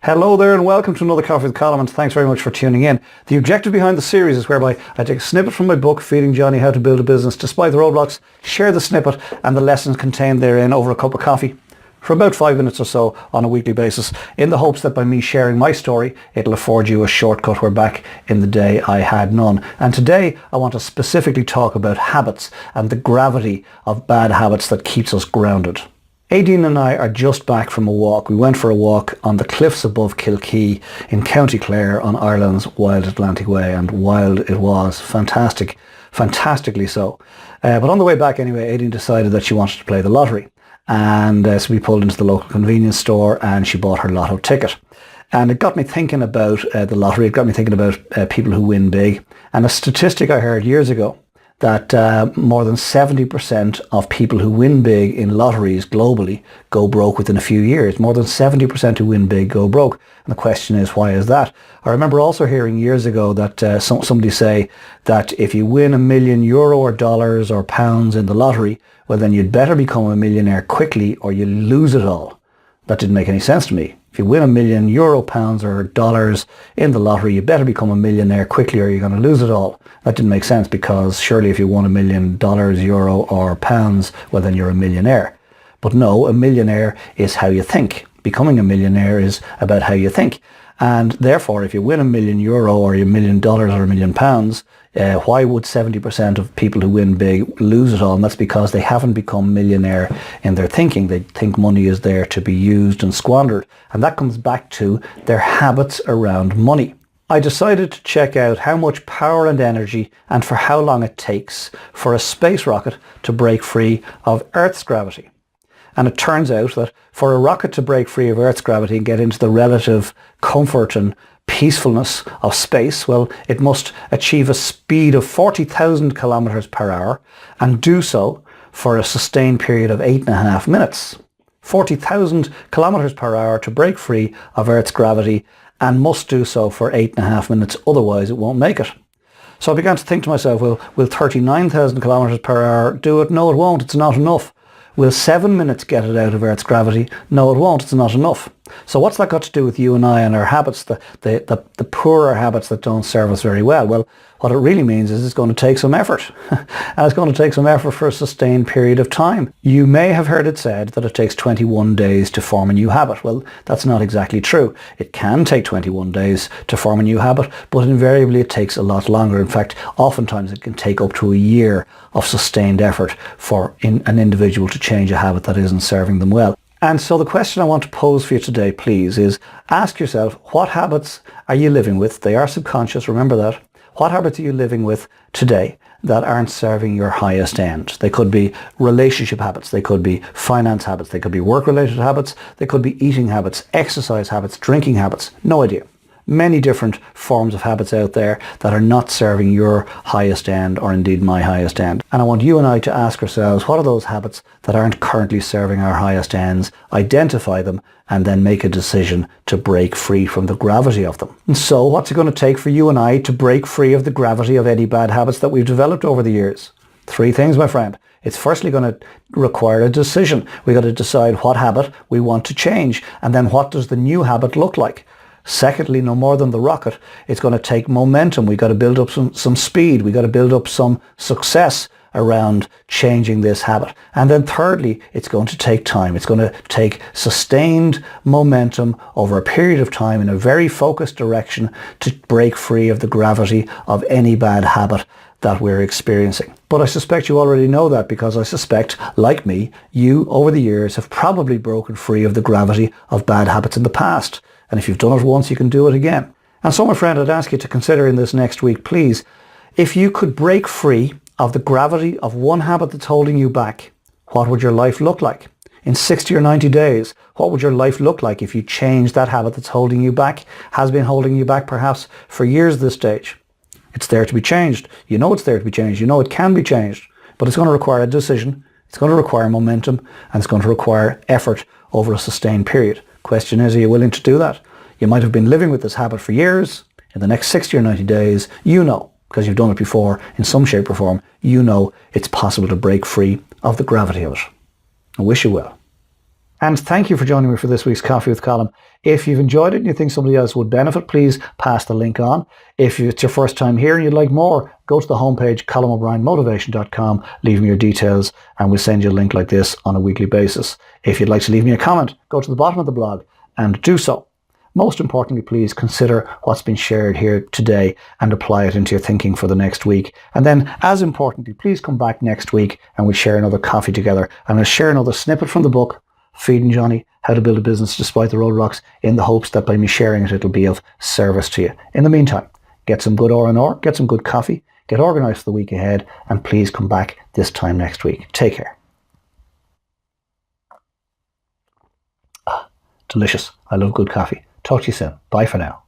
Hello there and welcome to another Coffee with Colin, and thanks very much for tuning in. The objective behind the series is whereby I take a snippet from my book, Feeding Johnny How to Build a Business Despite the Roadblocks, share the snippet and the lessons contained therein over a cup of coffee for about 5 minutes or so on a weekly basis, in the hopes that by me sharing my story, it'll afford you a shortcut where back in the day I had none. And today I want to specifically talk about habits and the gravity of bad habits that keeps us grounded. Aideen and I are just back from a walk. We went for a walk on the cliffs above Kilkee in County Clare on Ireland's Wild Atlantic Way, and wild it was. Fantastically so. But on the way back anyway, Aideen decided that she wanted to play the lottery. And so we pulled into the local convenience store and she bought her lotto ticket. And it got me thinking about the lottery. It got me thinking about people who win big. And a statistic I heard years ago that more than 70% of people who win big in lotteries globally go broke within a few years. More than 70% who win big go broke. And the question is, why is that? I remember also hearing years ago that somebody say that if you win €1 million or dollars or pounds in the lottery, well then you'd better become a millionaire quickly or you lose it all. That didn't make any sense to me. If you win €1 million, pounds or dollars in the lottery, you better become a millionaire quickly or you're going to lose it all. That didn't make sense, because surely if you won $1 million, euro or pounds, well then you're a millionaire. But no, a millionaire is how you think. Becoming a millionaire is about how you think. And therefore, if you win €1 million or $1 million or £1 million, why would 70% of people who win big lose it all? And that's because they haven't become millionaire in their thinking. They think money is there to be used and squandered. And that comes back to their habits around money. I decided to check out how much power and energy and for how long it takes for a space rocket to break free of Earth's gravity. And it turns out that for a rocket to break free of Earth's gravity and get into the relative comfort and peacefulness of space, well, it must achieve a speed of 40,000 kilometers per hour and do so for a sustained period of 8.5 minutes. 40,000 kilometers per hour to break free of Earth's gravity, and must do so for 8.5 minutes, otherwise it won't make it. So I began to think to myself, well, will 39,000 kilometers per hour do it? No, it won't. It's not enough. Will 7 minutes get it out of Earth's gravity? No, it won't. It's not enough. So what's that got to do with you and I and our habits, the poorer habits that don't serve us very well? Well, what it really means is it's going to take some effort. And it's going to take some effort for a sustained period of time. You may have heard it said that it takes 21 days to form a new habit. Well, that's not exactly true. It can take 21 days to form a new habit, but invariably it takes a lot longer. In fact, oftentimes it can take up to a year of sustained effort for an individual to change a habit that isn't serving them well. And so the question I want to pose for you today, please, is ask yourself, what habits are you living with? They are subconscious, remember that. What habits are you living with today that aren't serving your highest end? They could be relationship habits, they could be finance habits, they could be work-related habits, they could be eating habits, exercise habits, drinking habits, no idea. Many different forms of habits out there that are not serving your highest end, or indeed my highest end. And I want you and I to ask ourselves, what are those habits that aren't currently serving our highest ends, identify them, and then make a decision to break free from the gravity of them. And so what's it going to take for you and I to break free of the gravity of any bad habits that we've developed over the years? 3 things, my friend. It's firstly going to require a decision. We've got to decide what habit we want to change, and then what does the new habit look like? Secondly, no more than the rocket, it's going to take momentum. We've got to build up some speed. We've got to build up some success around changing this habit. And then thirdly, it's going to take time. It's going to take sustained momentum over a period of time in a very focused direction to break free of the gravity of any bad habit that we're experiencing. But I suspect you already know that, because I suspect, like me, you over the years have probably broken free of the gravity of bad habits in the past. And if you've done it once, you can do it again. And so, my friend, I'd ask you to consider in this next week, please, if you could break free of the gravity of one habit that's holding you back, what would your life look like? In 60 or 90 days, what would your life look like if you changed that habit that's holding you back, has been holding you back perhaps for years at this stage? It's there to be changed. You know it's there to be changed. You know it can be changed. But it's going to require a decision. It's going to require momentum. And it's going to require effort over a sustained period. Question is, are you willing to do that? You might have been living with this habit for years. In the next 60 or 90 days, you know, because you've done it before in some shape or form, you know it's possible to break free of the gravity of it. I wish you well. And thank you for joining me for this week's Coffee with Colm. If you've enjoyed it and you think somebody else would benefit, please pass the link on. If it's your first time here and you'd like more, go to the homepage, ColmoBryanMotivation.com, leave me your details, and we'll send you a link like this on a weekly basis. If you'd like to leave me a comment, go to the bottom of the blog and do so. Most importantly, please consider what's been shared here today and apply it into your thinking for the next week. And then, as importantly, please come back next week and we'll share another coffee together. And we'll share another snippet from the book, Feeding Johnny, How to Build a Business Despite the Roadblocks, in the hopes that by me sharing it, it'll be of service to you. In the meantime, get some good R&R, get some good coffee, get organised for the week ahead, and please come back this time next week. Take care. Delicious. I love good coffee. Talk to you soon. Bye for now.